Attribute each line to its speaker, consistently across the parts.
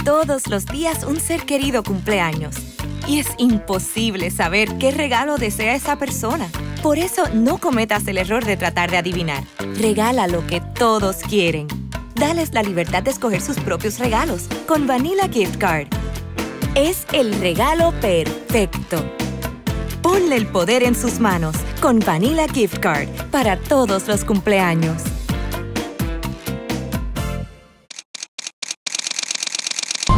Speaker 1: Todos los días un ser querido cumpleaños. Y es imposible saber qué regalo desea esa persona. Por eso no cometas el error de tratar de adivinar. Regala lo que todos quieren. Dales la libertad de escoger sus propios regalos con Vanilla Gift Card. Es el regalo perfecto. Ponle el poder en sus manos con Vanilla Gift Card para todos los cumpleaños.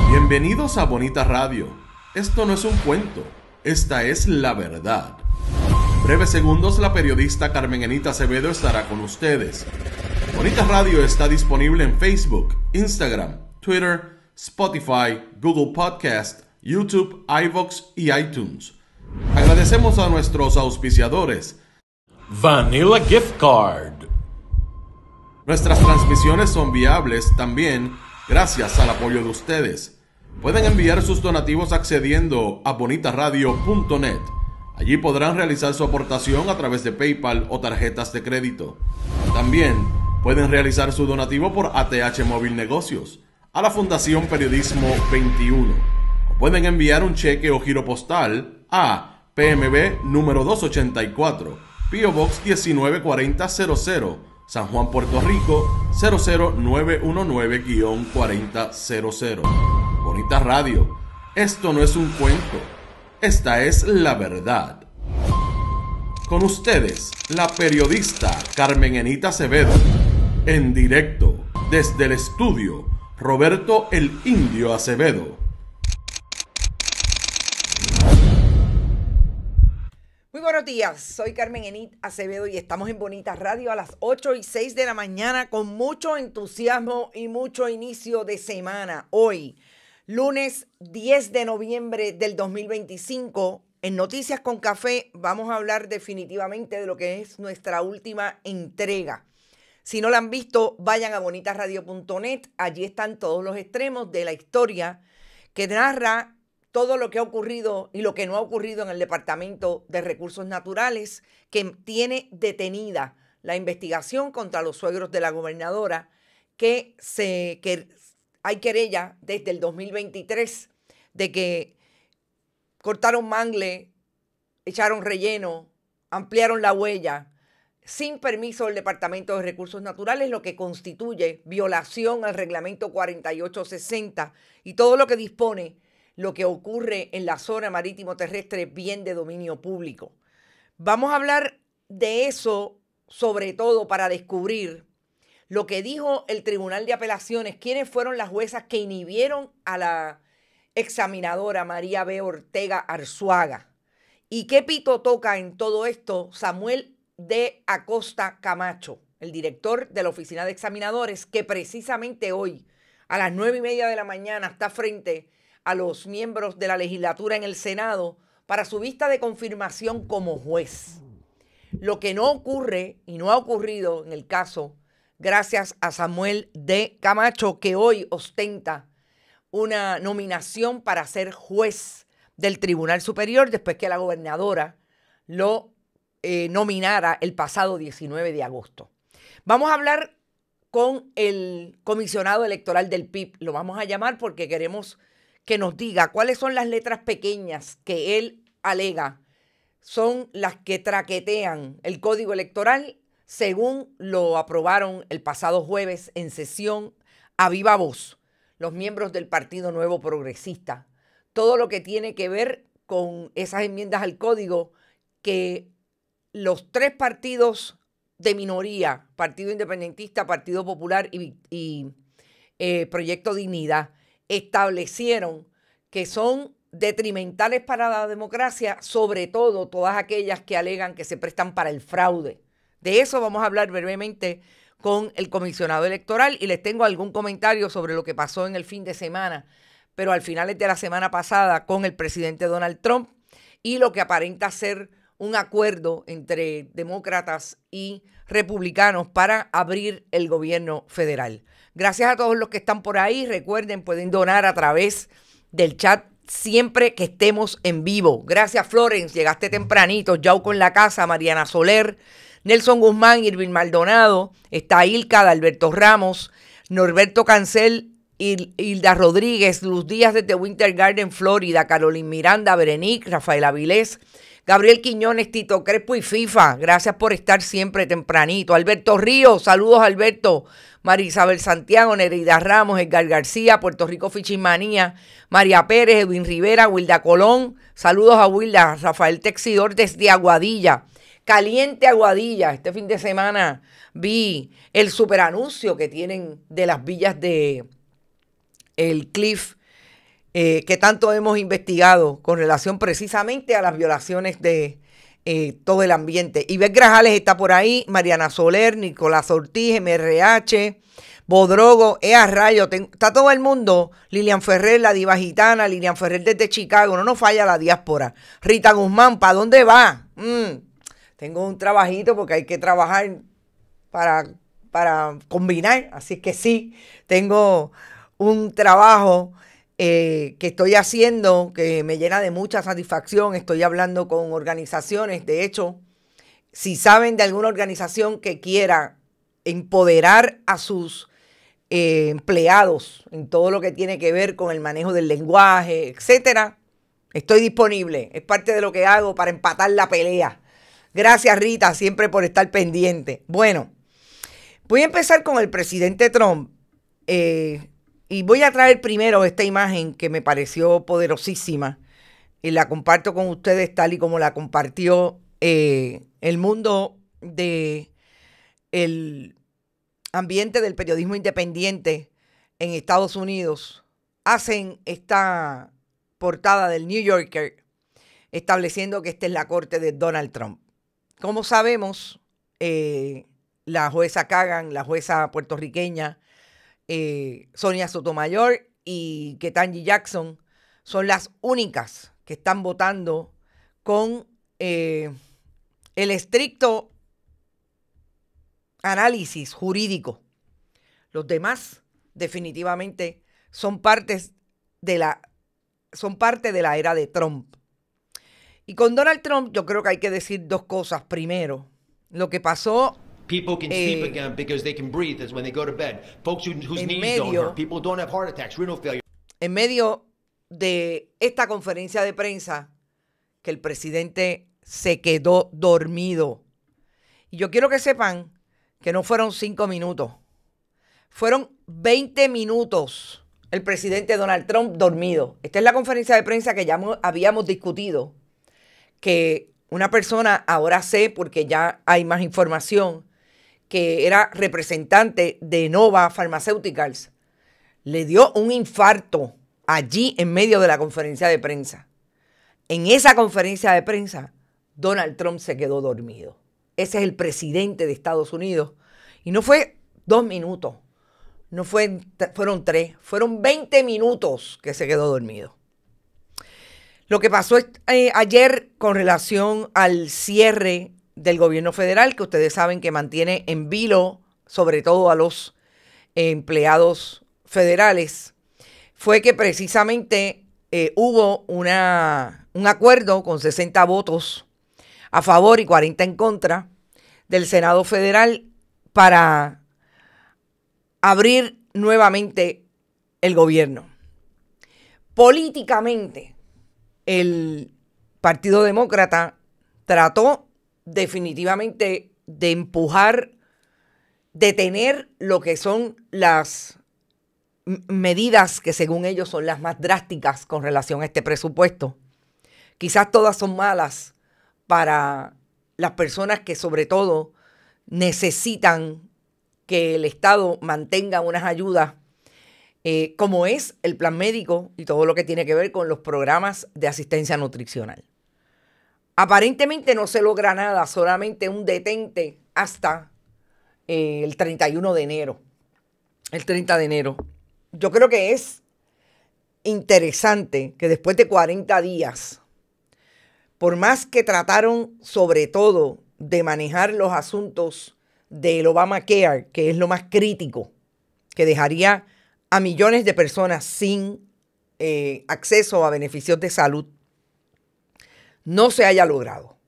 Speaker 2: Bienvenidos a Bonita Radio. Esto no es un cuento, esta es la verdad. Breves segundos, la periodista Carmen Enita Acevedo estará con ustedes. Bonita Radio está disponible en Facebook, Instagram, Twitter, Spotify, Google Podcast, YouTube, iVoox y iTunes. Agradecemos a nuestros auspiciadores.
Speaker 3: Vanilla Gift Card.
Speaker 2: Nuestras transmisiones son viables también gracias al apoyo de ustedes. Pueden enviar sus donativos accediendo a bonitaradio.net. Allí podrán realizar su aportación a través de PayPal o tarjetas de crédito. También pueden realizar su donativo por ATH Móvil Negocios a la Fundación Periodismo 21. O pueden enviar un cheque o giro postal a PMB número 284, P.O. Box 194000, San Juan, Puerto Rico 00919-4000. Bonita Radio, esto no es un cuento, esta es la verdad. Con ustedes, la periodista Carmen Enita Acevedo, en directo desde el estudio Roberto el Indio Acevedo.
Speaker 4: Muy buenos días, soy Carmen Enita Acevedo y estamos en Bonita Radio a las 8:06 de la mañana con mucho entusiasmo y mucho inicio de semana. Hoy, lunes 10 de noviembre del 2025, en Noticias con Café vamos a hablar definitivamente de lo que es nuestra última entrega. Si no la han visto, vayan a bonitaradio.net, allí están todos los extremos de la historia que narra todo lo que ha ocurrido y lo que no ha ocurrido en el Departamento de Recursos Naturales, que tiene detenida la investigación contra los suegros de la gobernadora, que hay querella desde el 2023 de que cortaron mangle, echaron relleno, ampliaron la huella, sin permiso del Departamento de Recursos Naturales, lo que constituye violación al Reglamento 4860 y todo lo que dispone lo que ocurre en la zona marítimo terrestre bien de dominio público. Vamos a hablar de eso, sobre todo para descubrir lo que dijo el Tribunal de Apelaciones, quiénes fueron las juezas que inhibieron a la examinadora María B. Ortega Arzuaga. ¿Y qué pito toca en todo esto Samuel D. Acosta Camacho, el director de la Oficina de Examinadores, que precisamente hoy a las 9:30 de la mañana está frente a los miembros de la legislatura en el Senado para su vista de confirmación como juez? Lo que no ocurre y no ha ocurrido en el caso, gracias a Samuel D. Camacho, que hoy ostenta una nominación para ser juez del Tribunal Superior después que la gobernadora lo nominara el pasado 19 de agosto. Vamos a hablar con el comisionado electoral del PIB. Lo vamos a llamar porque queremos que nos diga cuáles son las letras pequeñas que él alega son las que traquetean el código electoral según lo aprobaron el pasado jueves en sesión a viva voz los miembros del Partido Nuevo Progresista. Todo lo que tiene que ver con esas enmiendas al código que los tres partidos de minoría, Partido Independentista, Partido Popular y Proyecto Dignidad, establecieron que son detrimentales para la democracia, sobre todo todas aquellas que alegan que se prestan para el fraude. De eso vamos a hablar brevemente con el comisionado electoral y les tengo algún comentario sobre lo que pasó en el fin de semana, pero al final de la semana pasada con el presidente Donald Trump y lo que aparenta ser un acuerdo entre demócratas y republicanos para abrir el gobierno federal. Gracias a todos los que están por ahí. Recuerden, pueden donar a través del chat siempre que estemos en vivo. Gracias, Florence. Llegaste tempranito. Yauco en la casa. Mariana Soler, Nelson Guzmán, Irvin Maldonado. Está Ilka, Alberto Ramos, Norberto Cancel, Hilda Rodríguez, Luz Díaz desde Winter Garden, Florida, Carolyn Miranda, Berenice, Rafael Avilés, Gabriel Quiñones, Tito Crespo y FIFA, gracias por estar siempre tempranito. Alberto Ríos, saludos Alberto. María Isabel Santiago, Nereida Ramos, Edgar García, Puerto Rico Fichimanía, María Pérez, Edwin Rivera, Wilda Colón, saludos a Wilda, Rafael Texidor desde Aguadilla, caliente Aguadilla. Este fin de semana vi el superanuncio que tienen de las villas de el Cliff, que tanto hemos investigado con relación precisamente a las violaciones de todo el ambiente. Ivette Grajales está por ahí, Mariana Soler, Nicolás Ortiz, MRH, Bodrogo, Ea Rayo, está todo el mundo. Lilian Ferrer, la diva gitana, Lilian Ferrer desde Chicago, no nos falla la diáspora. Rita Guzmán, ¿para dónde va? Tengo un trabajito porque hay que trabajar para combinar, así que sí, tengo un trabajo que estoy haciendo que me llena de mucha satisfacción. Estoy hablando con organizaciones. De hecho, si saben de alguna organización que quiera empoderar a sus empleados en todo lo que tiene que ver con el manejo del lenguaje, etcétera, estoy disponible. Es parte de lo que hago para empatar la pelea. Gracias, Rita, siempre por estar pendiente. Bueno, voy a empezar con el presidente Trump. Y voy a traer primero esta imagen que me pareció poderosísima y la comparto con ustedes tal y como la compartió el mundo del ambiente del periodismo independiente en Estados Unidos. Hacen esta portada del New Yorker estableciendo que esta es la corte de Donald Trump. Como sabemos, la jueza Kagan, la jueza puertorriqueña, Sonia Sotomayor y Ketanji Jackson son las únicas que están votando con el estricto análisis jurídico. Los demás definitivamente son parte de la era de Trump. Y con Donald Trump yo creo que hay que decir dos cosas. Primero, lo que pasó
Speaker 5: People can sleep again because they can breathe as when they go to bed. Folks whose knees don't hurt. People who don't have heart attacks, renal failure.
Speaker 4: En medio de esta conferencia de prensa, que el presidente se quedó dormido. Y yo quiero que sepan que no fueron 5 minutos. Fueron 20 minutos el presidente Donald Trump dormido. Esta es la conferencia de prensa que ya habíamos discutido. Que una persona, ahora sé porque ya hay más información, que era representante de Nova Pharmaceuticals, le dio un infarto allí en medio de la conferencia de prensa. En esa conferencia de prensa, Donald Trump se quedó dormido. Ese es el presidente de Estados Unidos. Y no fue 2 minutos, fueron 3, fueron 20 minutos que se quedó dormido. Lo que pasó ayer con relación al cierre del gobierno federal, que ustedes saben que mantiene en vilo, sobre todo a los empleados federales, fue que precisamente hubo un acuerdo con 60 votos a favor y 40 en contra del Senado Federal para abrir nuevamente el gobierno. Políticamente, el Partido Demócrata trató definitivamente de empujar, detener lo que son las medidas que según ellos son las más drásticas con relación a este presupuesto. Quizás todas son malas para las personas que sobre todo necesitan que el Estado mantenga unas ayudas como es el plan médico y todo lo que tiene que ver con los programas de asistencia nutricional. Aparentemente no se logra nada, solamente un detente hasta el 31 de enero. El 30 de enero. Yo creo que es interesante que después de 40 días, por más que trataron sobre todo de manejar los asuntos del Obamacare, que es lo más crítico, que dejaría a millones de personas sin acceso a beneficios de salud, no se haya logrado.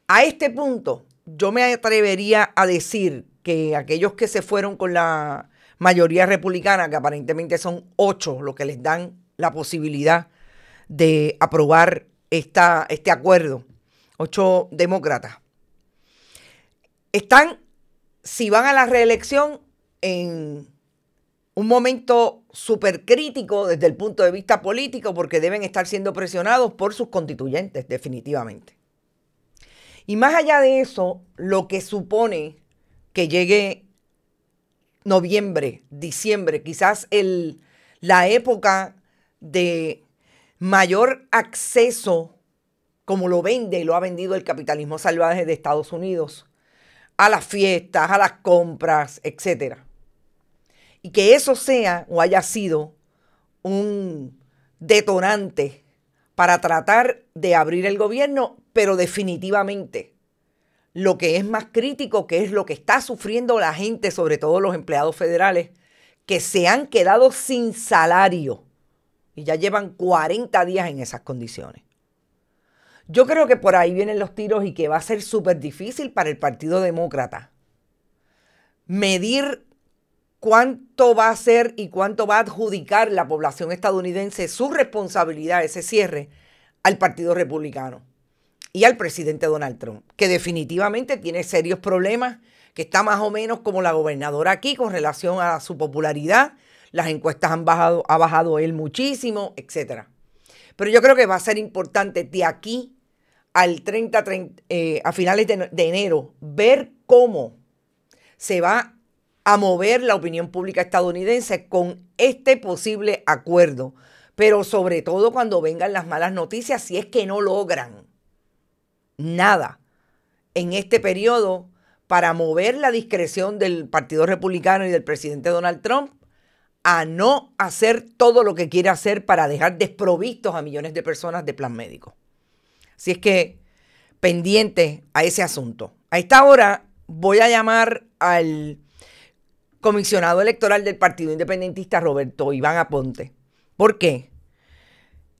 Speaker 4: A este punto, yo me atrevería a decir que aquellos que se fueron con la mayoría republicana, que aparentemente son 8 los que les dan la posibilidad de aprobar este acuerdo, 8 demócratas, están, si van a la reelección, en un momento súper crítico desde el punto de vista político, porque deben estar siendo presionados por sus constituyentes, definitivamente. Y más allá de eso, lo que supone que llegue noviembre, diciembre, quizás la época de mayor acceso, como lo vende y lo ha vendido el capitalismo salvaje de Estados Unidos, a las fiestas, a las compras, etcétera. Y que eso sea o haya sido un detonante para tratar de abrir el gobierno, pero definitivamente lo que es más crítico, que es lo que está sufriendo la gente, sobre todo los empleados federales, que se han quedado sin salario y ya llevan 40 días en esas condiciones. Yo creo que por ahí vienen los tiros y que va a ser súper difícil para el Partido Demócrata medir cuánto va a ser y cuánto va a adjudicar la población estadounidense su responsabilidad, ese cierre, al Partido Republicano y al presidente Donald Trump, que definitivamente tiene serios problemas, que está más o menos como la gobernadora aquí con relación a su popularidad. Las encuestas ha bajado él muchísimo, etc. Pero yo creo que va a ser importante de aquí al a finales de enero ver cómo se va a mover la opinión pública estadounidense con este posible acuerdo, pero sobre todo cuando vengan las malas noticias, si es que no logran nada en este periodo para mover la discreción del Partido Republicano y del presidente Donald Trump a no hacer todo lo que quiere hacer para dejar desprovistos a millones de personas de plan médico. Así es que pendiente a ese asunto. A esta hora voy a llamar al comisionado electoral del Partido Independentista, Roberto Iván Aponte. ¿Por qué?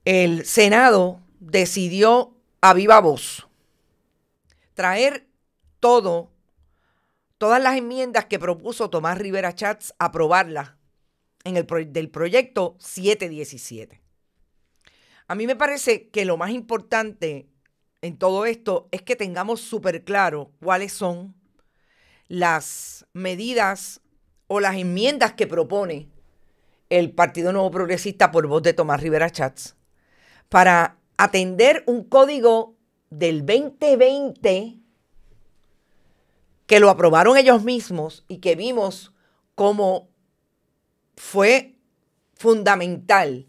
Speaker 4: El Senado decidió a viva voz traer todas las enmiendas que propuso Tomás Rivera Schatz, aprobarlas en del proyecto 717. A mí me parece que lo más importante en todo esto es que tengamos súper claro cuáles son las medidas o las enmiendas que propone el Partido Nuevo Progresista por voz de Tomás Rivera Schatz para atender un código del 2020 que lo aprobaron ellos mismos y que vimos cómo fue fundamental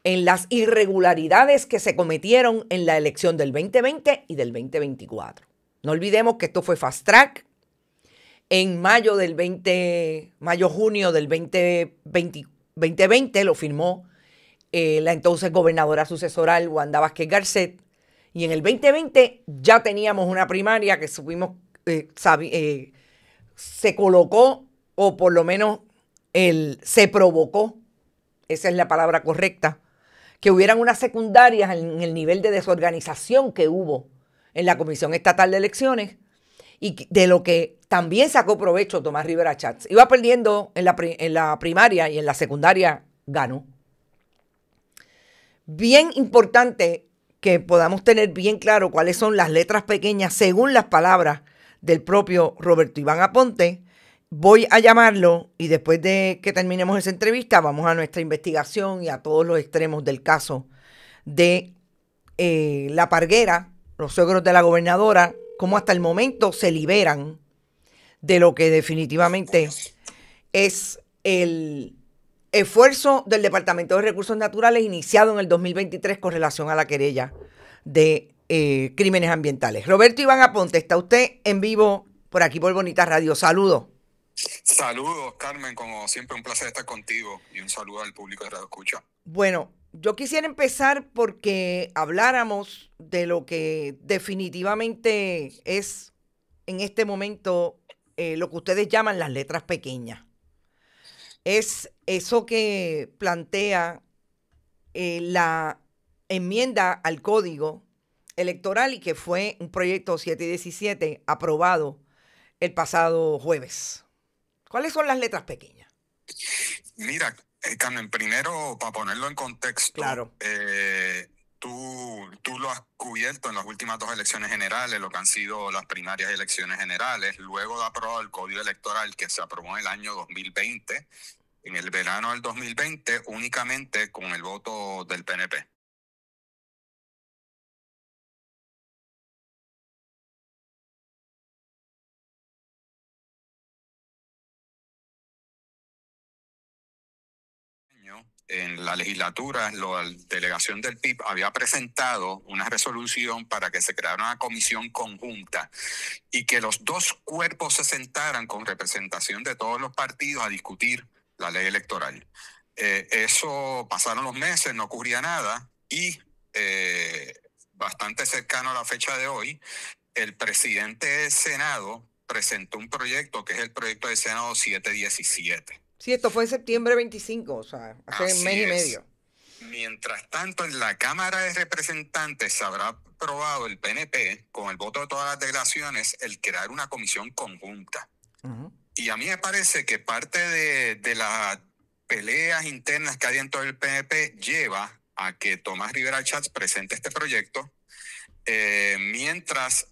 Speaker 4: en las irregularidades que se cometieron en la elección del 2020 y del 2024. No olvidemos que esto fue fast track. En junio del 2020 lo firmó la entonces gobernadora sucesoral Wanda Vázquez Garcet. Y en el 2020 ya teníamos una primaria que supimos, se colocó, o por lo menos se provocó, esa es la palabra correcta, que hubieran unas secundarias en el nivel de desorganización que hubo en la Comisión Estatal de Elecciones, y de lo que también sacó provecho Tomás Rivera Schatz. Iba perdiendo en la primaria y en la secundaria ganó. Bien importante que podamos tener bien claro cuáles son las letras pequeñas según las palabras del propio Roberto Iván Aponte. Voy a llamarlo y después de que terminemos esa entrevista vamos a nuestra investigación y a todos los extremos del caso de La Parguera, los suegros de la gobernadora, cómo hasta el momento se liberan de lo que definitivamente es el esfuerzo del Departamento de Recursos Naturales iniciado en el 2023 con relación a la querella de crímenes ambientales. Roberto Iván Aponte, está usted en vivo por aquí por Bonita Radio. Saludos.
Speaker 6: Saludos, Carmen, como siempre un placer estar contigo y un saludo al público de Radio Escucha.
Speaker 4: Bueno, yo quisiera empezar porque habláramos de lo que definitivamente es en este momento lo que ustedes llaman las letras pequeñas. Es eso que plantea la enmienda al Código Electoral y que fue un proyecto 717 aprobado el pasado jueves. ¿Cuáles son las letras pequeñas?
Speaker 6: Mira, Carmen, primero, para ponerlo en contexto,
Speaker 4: claro.
Speaker 6: Tú lo has cubierto en las últimas 2 elecciones generales, lo que han sido las primarias y elecciones generales, luego de aprobado el Código Electoral que se aprobó en el año 2020, en el verano del 2020, únicamente con el voto del PNP. En la legislatura, la delegación del PIB había presentado una resolución para que se creara una comisión conjunta y que los 2 cuerpos se sentaran con representación de todos los partidos a discutir la ley electoral. Eso pasaron los meses, no ocurría nada y bastante cercano a la fecha de hoy, el presidente del Senado presentó un proyecto que es el proyecto del Senado 717.
Speaker 4: Sí, esto fue en septiembre 25, o sea, hace un mes y medio.
Speaker 6: Mientras tanto, en la Cámara de Representantes se habrá aprobado el PNP, con el voto de todas las delegaciones, el crear una comisión conjunta. Y a mí me parece que parte de las peleas internas que hay dentro del PNP lleva a que Tomás Rivera Schatz presente este proyecto, mientras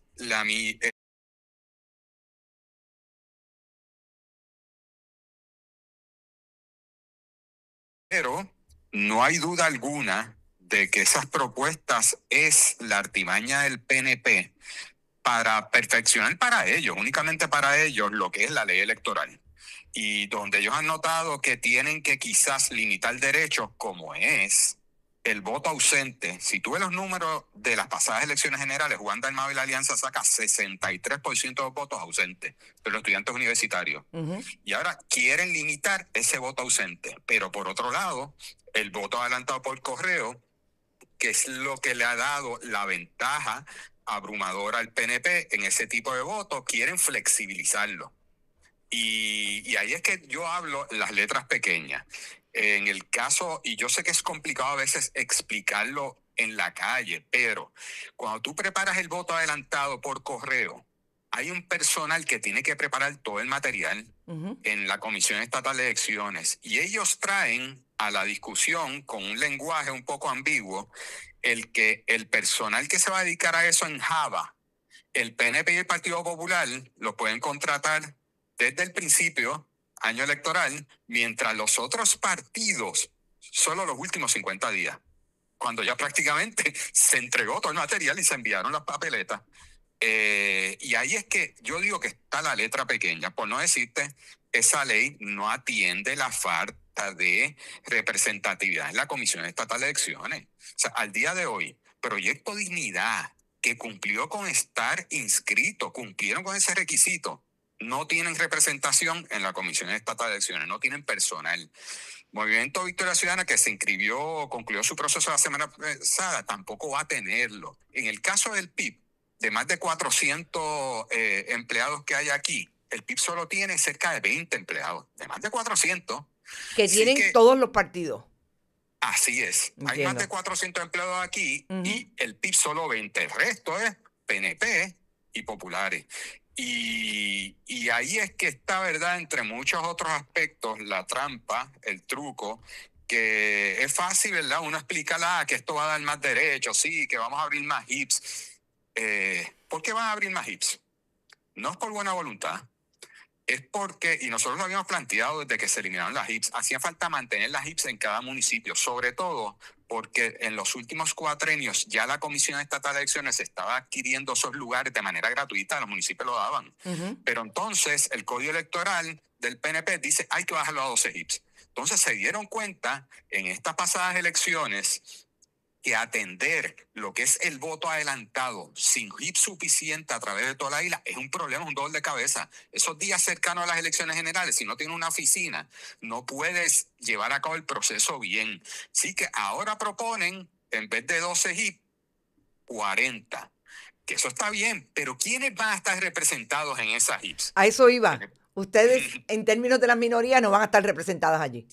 Speaker 6: pero no hay duda alguna de que esas propuestas es la artimaña del PNP para perfeccionar para ellos, únicamente para ellos, lo que es la ley electoral. Y donde ellos han notado que tienen que quizás limitar derechos, como es el voto ausente. Si tú ves los números de las pasadas elecciones generales, Juan Dalmau y la Alianza saca 63% de los votos ausentes de los estudiantes universitarios. Y ahora quieren limitar ese voto ausente. Pero por otro lado, el voto adelantado por correo, que es lo que le ha dado la ventaja abrumadora al PNP en ese tipo de votos, quieren flexibilizarlo. Y ahí es que yo hablo las letras pequeñas. En el caso, y yo sé que es complicado a veces explicarlo en la calle, pero cuando tú preparas el voto adelantado por correo, hay un personal que tiene que preparar todo el material en la Comisión Estatal de Elecciones, y ellos traen a la discusión con un lenguaje un poco ambiguo que el personal que se va a dedicar a eso en Java, el PNP y el Partido Popular lo pueden contratar desde el principio, año electoral, mientras los otros partidos solo los últimos 50 días, cuando ya prácticamente se entregó todo el material y se enviaron las papeletas. Y ahí es que yo digo que está la letra pequeña, por no decirte, esa ley no atiende la falta de representatividad en la Comisión Estatal de Elecciones. O sea, al día de hoy, Proyecto Dignidad, que cumplió con estar inscrito, cumplieron con ese requisito, no tienen representación en la Comisión Estatal de Elecciones, no tienen personal. Movimiento Victoria Ciudadana, que se inscribió, concluyó su proceso la semana pasada, tampoco va a tenerlo. En el caso del PIB, de más de 400 empleados que hay aquí, el PIB solo tiene cerca de 20 empleados, de más de 400.
Speaker 4: Que tienen todos los partidos.
Speaker 6: Así es. Entiendo. Hay más de 400 empleados aquí y el PIB solo 20. El resto es PNP y populares. Y ahí es que está, ¿verdad?, entre muchos otros aspectos, la trampa, el truco, que es fácil, ¿verdad? Uno explica que esto va a dar más derechos, sí, que vamos a abrir más HIPs. ¿Por qué van a abrir más HIPs? No es por buena voluntad, es porque, y nosotros lo habíamos planteado desde que se eliminaron las HIPs, hacía falta mantener las HIPs en cada municipio, sobre todo porque en los últimos cuatrenios ya la Comisión Estatal de Elecciones estaba adquiriendo esos lugares de manera gratuita, los municipios lo daban. Pero entonces el Código Electoral del PNP dice hay que bajarlo a 12 HIPs. Entonces se dieron cuenta en estas pasadas elecciones que atender lo que es el voto adelantado sin HIP suficiente a través de toda la isla es un problema, un dolor de cabeza. Esos días cercanos a las elecciones generales, si no tienes una oficina, no puedes llevar a cabo el proceso bien. Así que ahora proponen, en vez de 12 HIP, 40. Que eso está bien, pero ¿quiénes van a estar representados en esas HIPs?
Speaker 4: A eso iba. Ustedes, en términos de las minorías, no van a estar representadas allí.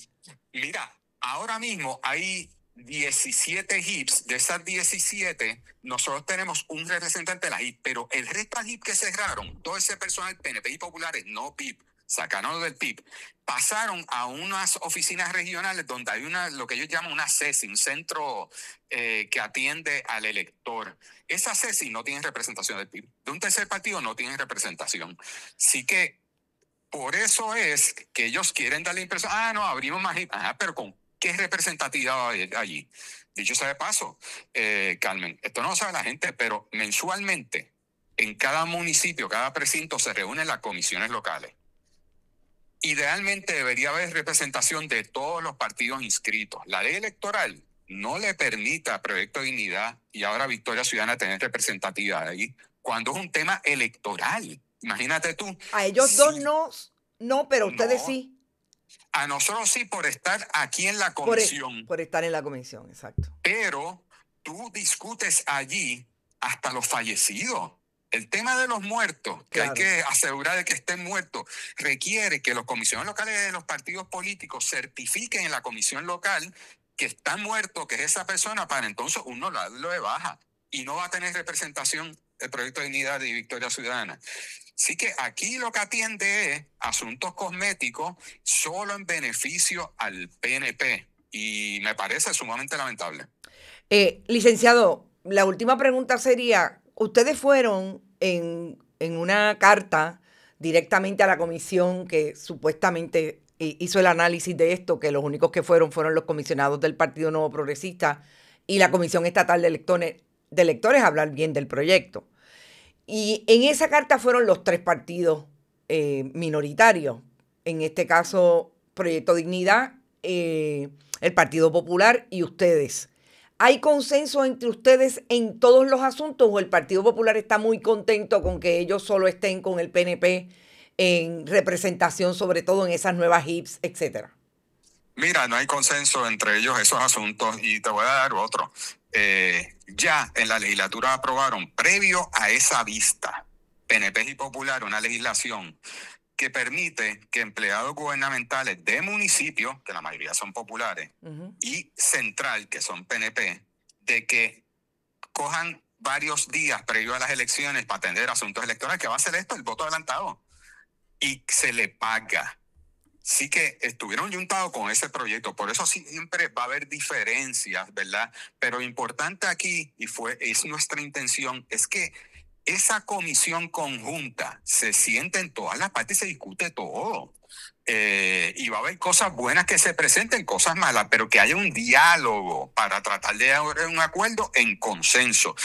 Speaker 6: Mira, ahora mismo hay 17 HIPs. De esas 17, nosotros tenemos un representante de la HIP, pero el resto de HIP que cerraron, todo ese personal PNP y populares, no PIP, sacaron del PIB, pasaron a unas oficinas regionales donde hay lo que ellos llaman una CESI, un centro que atiende al elector. Esa CESI no tiene representación del PIB. De un tercer partido no tienen representación. Así que por eso es que ellos quieren dar la impresión, no, abrimos más. Pero ¿con qué representatividad hay allí? Dicho sea de paso, Carmen, esto no lo sabe la gente, pero mensualmente en cada municipio, cada precinto se reúnen las comisiones locales. Idealmente debería haber representación de todos los partidos inscritos. La ley electoral no le permite a Proyecto Dignidad y ahora Victoria Ciudadana tener representatividad ahí cuando es un tema electoral. Imagínate tú.
Speaker 4: A ellos dos no, pero ustedes sí.
Speaker 6: A nosotros sí por estar aquí en la comisión.
Speaker 4: Por estar en la comisión, exacto.
Speaker 6: Pero tú discutes allí hasta los fallecidos. El tema de los muertos, que hay que asegurar de que estén muertos, requiere que los comisiones locales de los partidos políticos certifiquen en la comisión local que está muerto, que es esa persona, para entonces uno lo de baja. Y no va a tener representación el Proyecto de Dignidad y Victoria Ciudadana. Así que aquí lo que atiende es asuntos cosméticos solo en beneficio al PNP. Y me parece sumamente lamentable.
Speaker 4: Licenciado, la última pregunta sería... Ustedes fueron en una carta directamente a la comisión que supuestamente hizo el análisis de esto, que los únicos que fueron los comisionados del Partido Nuevo Progresista y la Comisión Estatal de Electores a hablar bien del proyecto. Y en esa carta fueron los tres partidos minoritarios. En este caso, Proyecto Dignidad, el Partido Popular y ustedes. ¿Hay consenso entre ustedes en todos los asuntos o el Partido Popular está muy contento con que ellos solo estén con el PNP en representación, sobre todo en esas nuevas HIPs, etcétera?
Speaker 6: Mira, no hay consenso entre ellos esos asuntos y te voy a dar otro. Ya en la legislatura aprobaron, previo a esa vista, PNP y Popular, una legislación que permite que empleados gubernamentales de municipios, que la mayoría son populares, y central, que son PNP, de que cojan varios días previo a las elecciones para atender asuntos electorales, que va a ser esto, el voto adelantado, y se le paga. Sí que estuvieron juntados con ese proyecto, por eso siempre va a haber diferencias, ¿verdad? Pero lo importante aquí, es nuestra intención, es que esa comisión conjunta se siente en todas las partes y se discute todo. Y va a haber cosas buenas que se presenten, cosas malas, pero que haya un diálogo para tratar de haber un acuerdo en consenso.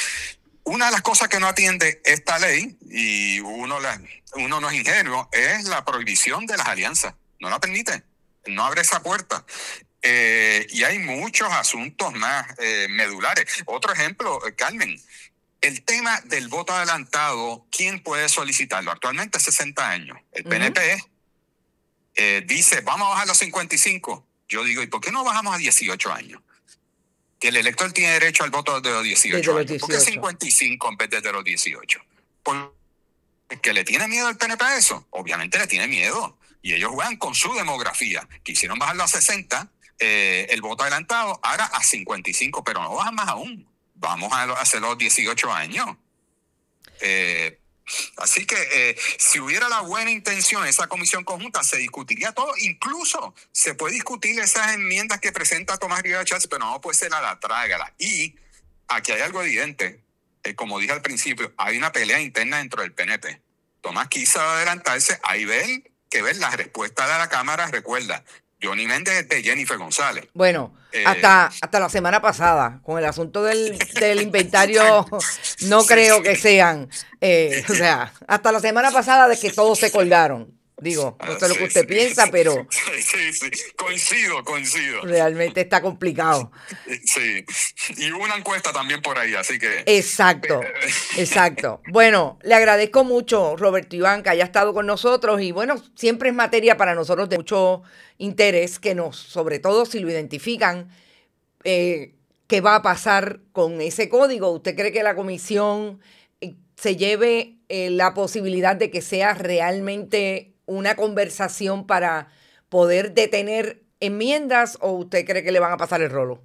Speaker 6: Una de las cosas que no atiende esta ley, y uno no es ingenuo, es la prohibición de las alianzas. No la permite, no abre esa puerta. Y hay muchos asuntos más medulares. Otro ejemplo, Carmen, el tema del voto adelantado, ¿quién puede solicitarlo? Actualmente 60 años. El PNP dice, vamos a bajar los 55. Yo digo, ¿y por qué no bajamos a 18 años? Que el elector tiene derecho al voto de los 18 años. ¿Por qué 55 en vez de los 18? ¿Porque le tiene miedo el PNP a eso? Obviamente le tiene miedo. Y ellos juegan con su demografía. Quisieron bajarlo a 60, el voto adelantado, ahora a 55, pero no bajan más aún. Vamos a hacer los 18 años. Así que si hubiera la buena intención, esa comisión conjunta se discutiría todo. Incluso se puede discutir esas enmiendas que presenta Tomás Rivera Chávez, pero no puede ser a la trágala. Y aquí hay algo evidente. Como dije al principio, hay una pelea interna dentro del PNP. Tomás quiso adelantarse. Hay que ver la respuesta de la Cámara. Recuerda, Johnny Méndez es de Jennifer González.
Speaker 4: Bueno, hasta la semana pasada, con el asunto del inventario, no creo que sean, o sea, hasta la semana pasada de que todos se colgaron. Digo, no sé lo que usted piensa, pero...
Speaker 6: Sí, coincido.
Speaker 4: Realmente está complicado.
Speaker 6: Sí, y hubo una encuesta también por ahí, así que...
Speaker 4: Exacto. Bueno, le agradezco mucho, Roberto Iván, que haya estado con nosotros y bueno, siempre es materia para nosotros de mucho interés que sobre todo si lo identifican, qué va a pasar con ese código. ¿Usted cree que la comisión se lleve la posibilidad de que sea realmente una conversación para poder detener enmiendas o usted cree que le van a pasar el rolo?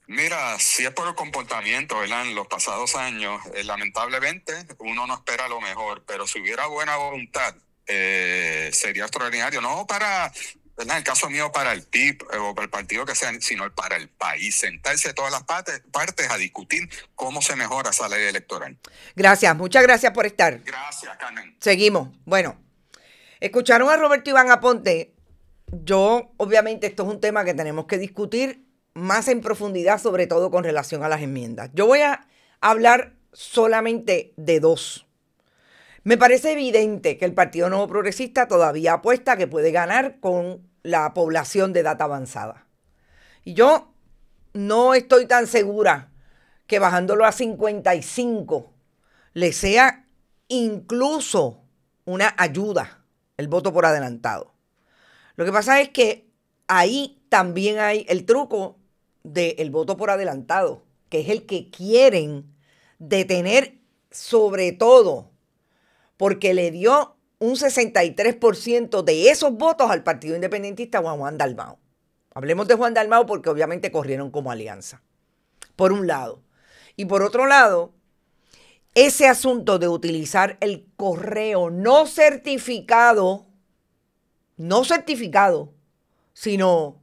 Speaker 6: Mira, si es por el comportamiento, ¿verdad? En los pasados años, lamentablemente uno no espera lo mejor, pero si hubiera buena voluntad sería extraordinario, no para, en el caso mío, para el PIB o para el partido que sea, sino para el país. Sentarse todas las partes a discutir cómo se mejora esa ley electoral.
Speaker 4: Gracias, muchas gracias por estar.
Speaker 6: Gracias, Carmen.
Speaker 4: Seguimos. Bueno, escucharon a Roberto Iván Aponte. Yo, obviamente, esto es un tema que tenemos que discutir más en profundidad, sobre todo con relación a las enmiendas. Yo voy a hablar solamente de dos. Me parece evidente que el Partido Nuevo Progresista todavía apuesta que puede ganar con la población de edad avanzada. Y yo no estoy tan segura que bajándolo a 55 le sea incluso una ayuda el voto por adelantado. Lo que pasa es que ahí también hay el truco del voto por adelantado, que es el que quieren detener, sobre todo porque le dio un 63% de esos votos al Partido Independentista o a Juan Dalmau. Hablemos de Juan Dalmau porque obviamente corrieron como alianza, por un lado. Y por otro lado, ese asunto de utilizar el correo no certificado, sino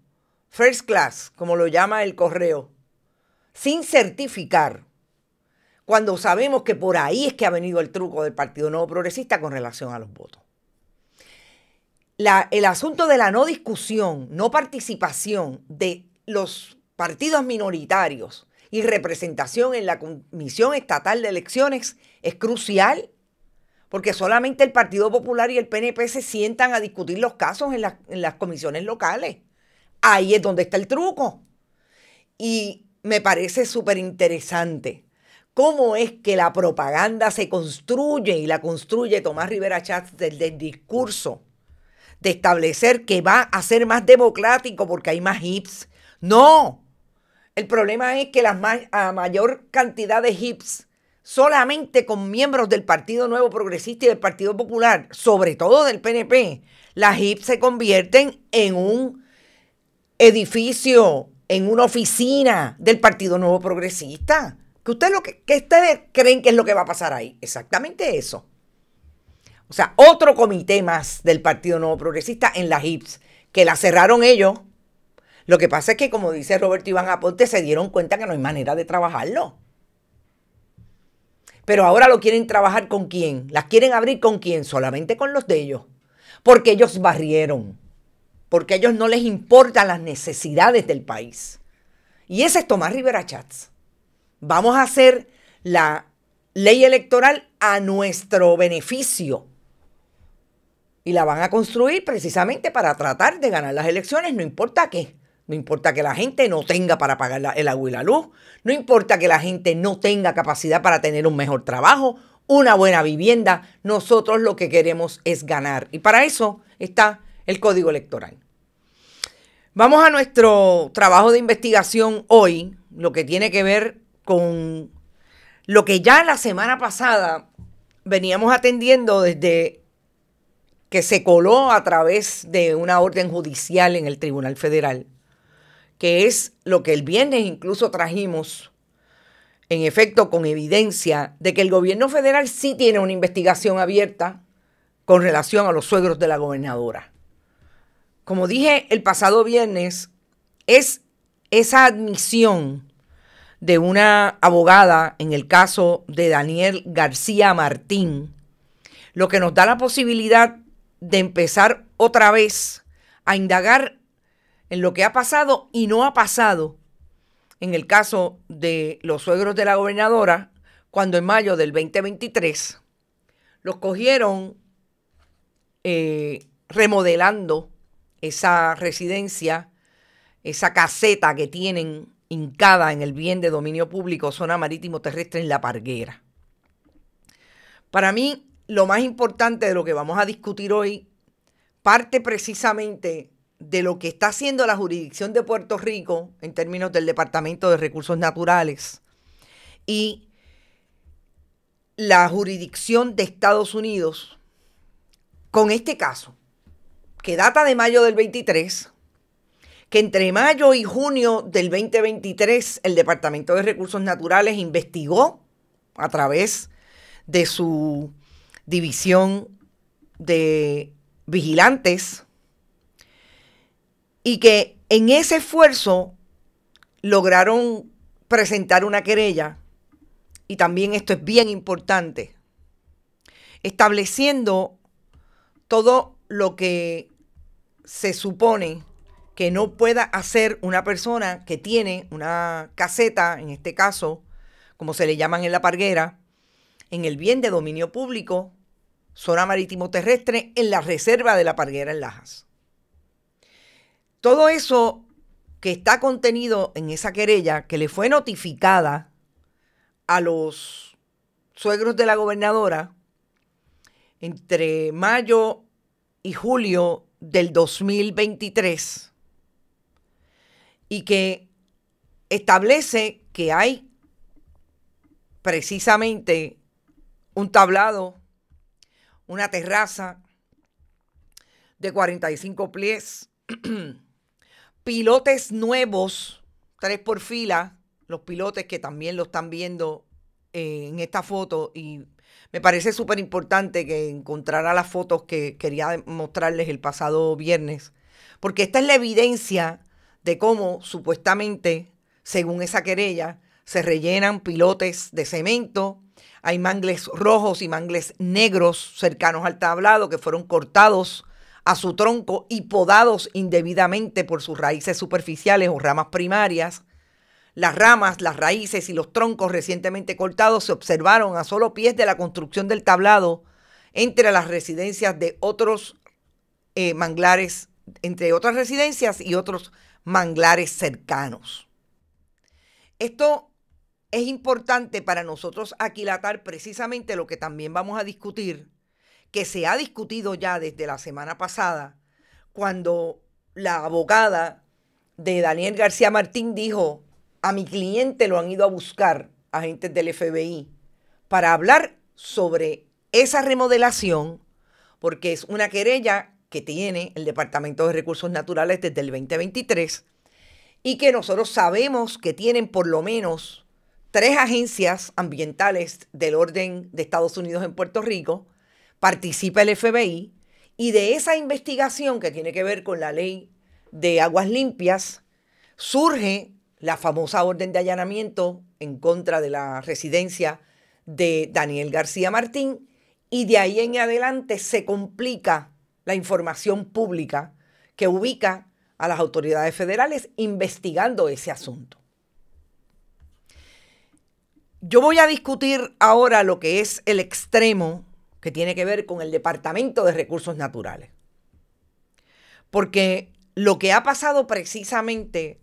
Speaker 4: first class, como lo llama el correo, sin certificar, cuando sabemos que por ahí es que ha venido el truco del Partido Nuevo Progresista con relación a los votos. El asunto de la no discusión, no participación de los partidos minoritarios y representación en la Comisión Estatal de Elecciones es crucial, porque solamente el Partido Popular y el PNP se sientan a discutir los casos en las comisiones locales. Ahí es donde está el truco. Y me parece súper interesante cómo es que la propaganda se construye, y la construye Tomás Rivera Schatz desde el discurso de establecer que va a ser más democrático porque hay más hips. No, el problema es que a mayor cantidad de hips, solamente con miembros del Partido Nuevo Progresista y del Partido Popular, sobre todo del PNP, las hips se convierten en un edificio, en una oficina del Partido Nuevo Progresista. ¿Qué ustedes creen que es lo que va a pasar ahí? Exactamente eso. O sea, otro comité más del Partido Nuevo Progresista en las HIPS, que la cerraron ellos. Lo que pasa es que, como dice Roberto Iván Aponte, se dieron cuenta que no hay manera de trabajarlo. Pero ahora lo quieren trabajar ¿con quién? ¿Las quieren abrir con quién? Solamente con los de ellos. Porque ellos barrieron. Porque a ellos no les importan las necesidades del país. Y ese es Tomás Rivera Schatz. Vamos a hacer la ley electoral a nuestro beneficio. Y la van a construir precisamente para tratar de ganar las elecciones, no importa qué. No importa que la gente no tenga para pagar el agua y la luz. No importa que la gente no tenga capacidad para tener un mejor trabajo, una buena vivienda. Nosotros lo que queremos es ganar. Y para eso está el Código Electoral. Vamos a nuestro trabajo de investigación hoy, lo que tiene que ver con lo que ya la semana pasada veníamos atendiendo desde que se coló a través de una orden judicial en el Tribunal Federal, que es lo que el viernes incluso trajimos, en efecto, con evidencia de que el gobierno federal sí tiene una investigación abierta con relación a los suegros de la gobernadora. Como dije el pasado viernes, es esa admisión de una abogada en el caso de Daniel García Martín lo que nos da la posibilidad de empezar otra vez a indagar en lo que ha pasado y no ha pasado en el caso de los suegros de la gobernadora, cuando en mayo del 2023 los cogieron remodelando esa residencia, esa caseta que tienen hincada en el bien de dominio público, zona marítimo terrestre en La Parguera. Para mí, lo más importante de lo que vamos a discutir hoy parte precisamente de lo que está haciendo la jurisdicción de Puerto Rico en términos del Departamento de Recursos Naturales y la jurisdicción de Estados Unidos con este caso, que data de mayo del 23, que entre mayo y junio del 2023 el Departamento de Recursos Naturales investigó a través de su división de vigilantes y que en ese esfuerzo lograron presentar una querella, y también esto es bien importante, estableciendo todo lo que se supone que no pueda hacer una persona que tiene una caseta, en este caso, como se le llaman en la parguera, en el bien de dominio público, zona marítimo terrestre, en la reserva de la Parguera en Lajas. Todo eso que está contenido en esa querella, que le fue notificada a los suegros de la gobernadora entre mayo y julio del 2023, y que establece que hay precisamente un tablado, una terraza de 45 pies, pilotes nuevos, 3 por fila, los pilotes que también lo están viendo en esta foto, y me parece súper importante que encontrara las fotos que quería mostrarles el pasado viernes, porque esta es la evidencia de cómo supuestamente, según esa querella, se rellenan pilotes de cemento. Hay mangles rojos y mangles negros cercanos al tablado que fueron cortados a su tronco y podados indebidamente por sus raíces superficiales o ramas primarias. Las ramas, las raíces y los troncos recientemente cortados se observaron a solo pies de la construcción del tablado entre las residencias de otros manglares, entre otras residencias y otros manglares cercanos. Esto es importante para nosotros aquilatar precisamente lo que también vamos a discutir, que se ha discutido ya desde la semana pasada, cuando la abogada de Daniel García Martín dijo: a mi cliente lo han ido a buscar agentes del FBI para hablar sobre esa remodelación, porque es una querella que tiene el Departamento de Recursos Naturales desde el 2023 y que nosotros sabemos que tienen por lo menos 3 agencias ambientales del orden de Estados Unidos en Puerto Rico, participa el FBI, y de esa investigación que tiene que ver con la ley de aguas limpias surge la famosa orden de allanamiento en contra de la residencia de Daniel García Martín, y de ahí en adelante se complica la información pública que ubica a las autoridades federales investigando ese asunto. Yo voy a discutir ahora lo que es el extremo que tiene que ver con el Departamento de Recursos Naturales. Porque lo que ha pasado precisamente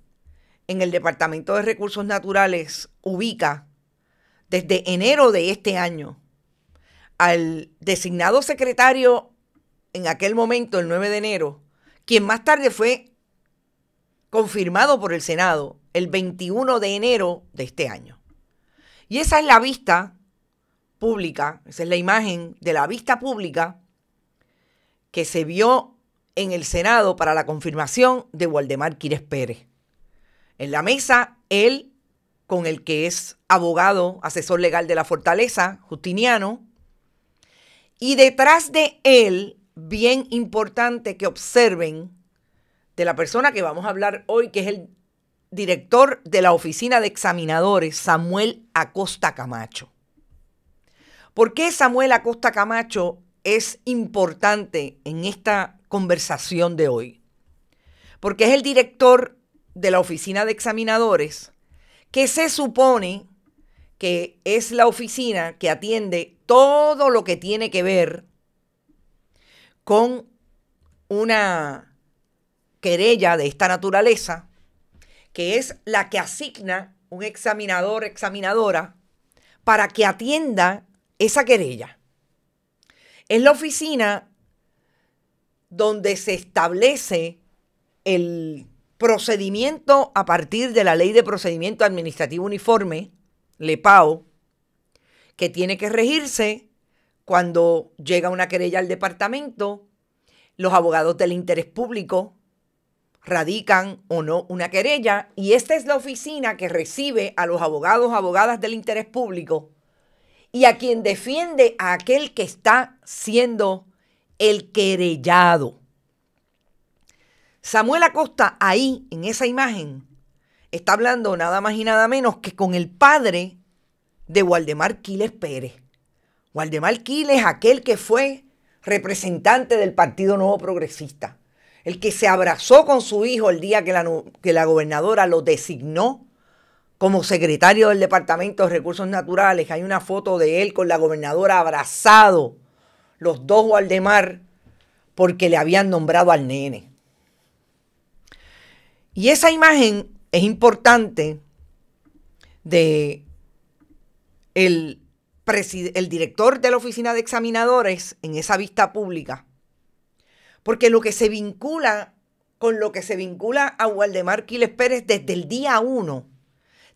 Speaker 4: en el Departamento de Recursos Naturales ubica desde enero de este año al designado secretario en aquel momento, el 9 de enero, quien más tarde fue confirmado por el Senado el 21 de enero de este año. Y esa es la vista pública, esa es la imagen de la vista pública que se vio en el Senado para la confirmación de Waldemar Quires Pérez. En la mesa, él con el que es abogado, asesor legal de la Fortaleza, Justiniano, y detrás de él, bien importante que observen, de la persona que vamos a hablar hoy, que es el director de la Oficina de Examinadores, Samuel Acosta Camacho. ¿Por qué Samuel Acosta Camacho es importante en esta conversación de hoy? Porque es el director de la Oficina de Examinadores, que se supone que es la oficina que atiende todo lo que tiene que ver con una querella de esta naturaleza, que es la que asigna un examinador, examinadora, para que atienda esa querella. Es la oficina donde se establece el procedimiento a partir de la Ley de Procedimiento Administrativo Uniforme, LEPAO, que tiene que regirse cuando llega una querella al departamento. Los abogados del interés público radican o no una querella, y esta es la oficina que recibe a los abogados, abogadas del interés público y a quien defiende a aquel que está siendo el querellado. Samuel Acosta ahí, en esa imagen, está hablando nada más y nada menos que con el padre de Waldemar Quiles Pérez. Waldemar Quiles, aquel que fue representante del Partido Nuevo Progresista, el que se abrazó con su hijo el día que la gobernadora lo designó como secretario del Departamento de Recursos Naturales. Hay una foto de él con la gobernadora abrazado, los dos Waldemar, porque le habían nombrado al nene. Y esa imagen es importante de el director de la Oficina de Examinadores en esa vista pública, porque lo que se vincula con lo que se vincula a Waldemar Quiles Pérez desde el día 1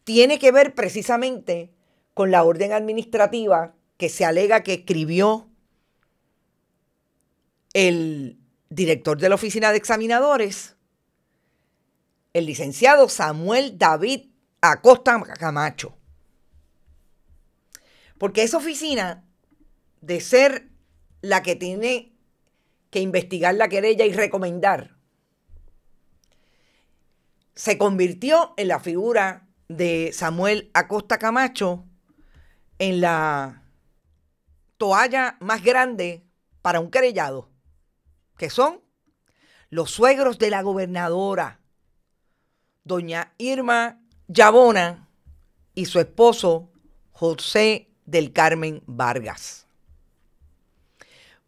Speaker 4: tiene que ver precisamente con la orden administrativa que se alega que escribió el director de la Oficina de Examinadores, el licenciado Samuel David Acosta Camacho. Porque esa oficina, de ser la que tiene que investigar la querella y recomendar, se convirtió en la figura de Samuel Acosta Camacho en la toalla más grande para un querellado, que son los suegros de la gobernadora, doña Irma Yabona, y su esposo José del Carmen Vargas.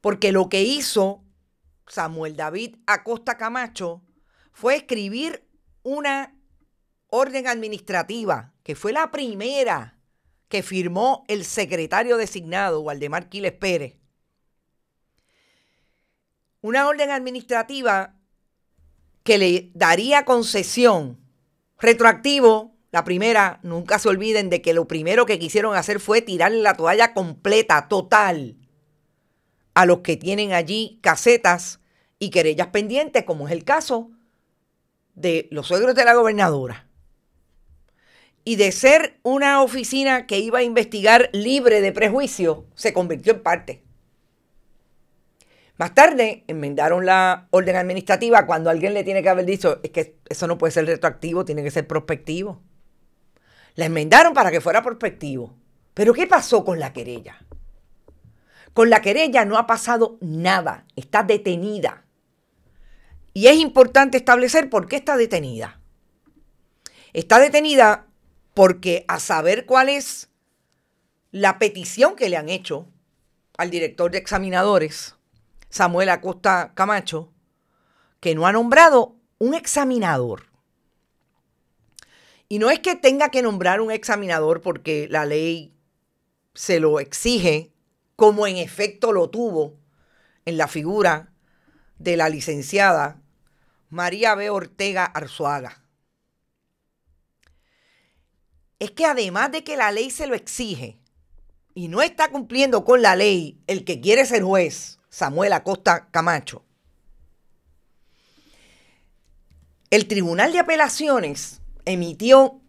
Speaker 4: Porque lo que hizo Samuel David Acosta Camacho fue escribir una orden administrativa, que fue la primera que firmó el secretario designado, Waldemar Quiles Pérez. Una orden administrativa que le daría concesión retroactivo. La primera, nunca se olviden de que lo primero que quisieron hacer fue tirarle la toalla completa, total, a los que tienen allí casetas y querellas pendientes, como es el caso de los suegros de la gobernadora. Y de ser una oficina que iba a investigar libre de prejuicio, se convirtió en parte. Más tarde enmendaron la orden administrativa cuando alguien le tiene que haber dicho, es que eso no puede ser retroactivo, tiene que ser prospectivo. La enmendaron para que fuera prospectivo. Pero ¿qué pasó con la querella? Con la querella no ha pasado nada, está detenida. Y es importante establecer por qué está detenida. Está detenida porque, a saber cuál es la petición que le han hecho al director de examinadores, Samuel Acosta Camacho, que no ha nombrado un examinador. Y no es que tenga que nombrar un examinador porque la ley se lo exige, como en efecto lo tuvo en la figura de la licenciada María B. Ortega Arzuaga. Es que además de que la ley se lo exige y no está cumpliendo con la ley el que quiere ser juez, Samuel Acosta Camacho, el Tribunal de Apelaciones emitió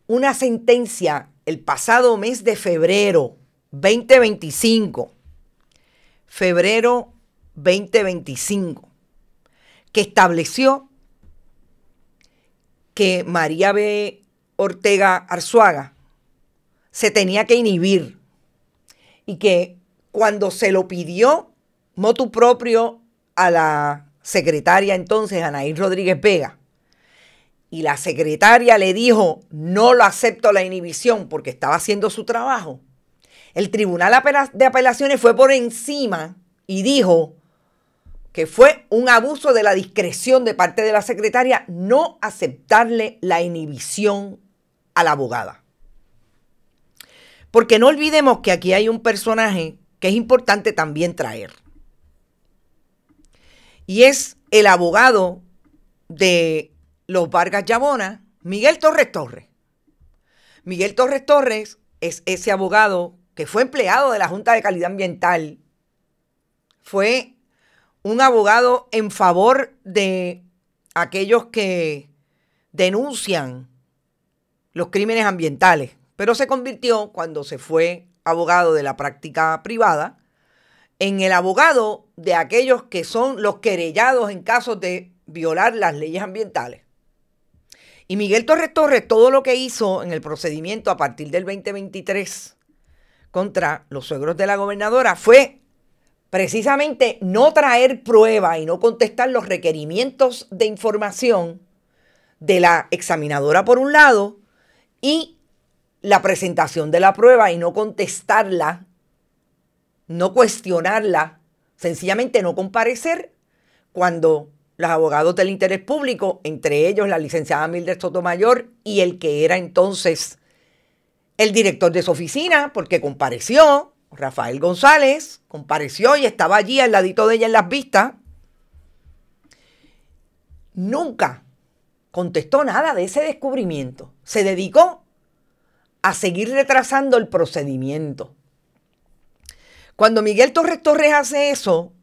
Speaker 4: una sentencia el pasado mes de febrero 2025, que estableció que María B. Ortega Arzuaga se tenía que inhibir y que cuando se lo pidió motu proprio a la secretaria entonces, Anaís Rodríguez Vega, y la secretaria le dijo, no lo acepto la inhibición porque estaba haciendo su trabajo, el Tribunal de Apelaciones fue por encima y dijo que fue un abuso de la discreción de parte de la secretaria no aceptarle la inhibición a la abogada. Porque no olvidemos que aquí hay un personaje que es importante también traer. Y es el abogado de los Vargas Yabona, Miguel Torres Torres. Miguel Torres Torres es ese abogado que fue empleado de la Junta de Calidad Ambiental. Fue un abogado en favor de aquellos que denuncian los crímenes ambientales, pero se convirtió, cuando se fue abogado de la práctica privada, en el abogado de aquellos que son los querellados en casos de violar las leyes ambientales. Y Miguel Torres Torres, todo lo que hizo en el procedimiento a partir del 2023 contra los suegros de la gobernadora fue precisamente no traer prueba y no contestar los requerimientos de información de la examinadora por un lado y la presentación de la prueba y no contestarla, no cuestionarla, sencillamente no comparecer cuando los abogados del interés público, entre ellos la licenciada Mildred Sotomayor y el que era entonces el director de su oficina, porque compareció, Rafael González, compareció y estaba allí al ladito de ella en las vistas, nunca contestó nada de ese descubrimiento. Se dedicó a seguir retrasando el procedimiento. Cuando Miguel Torres Torres hace eso,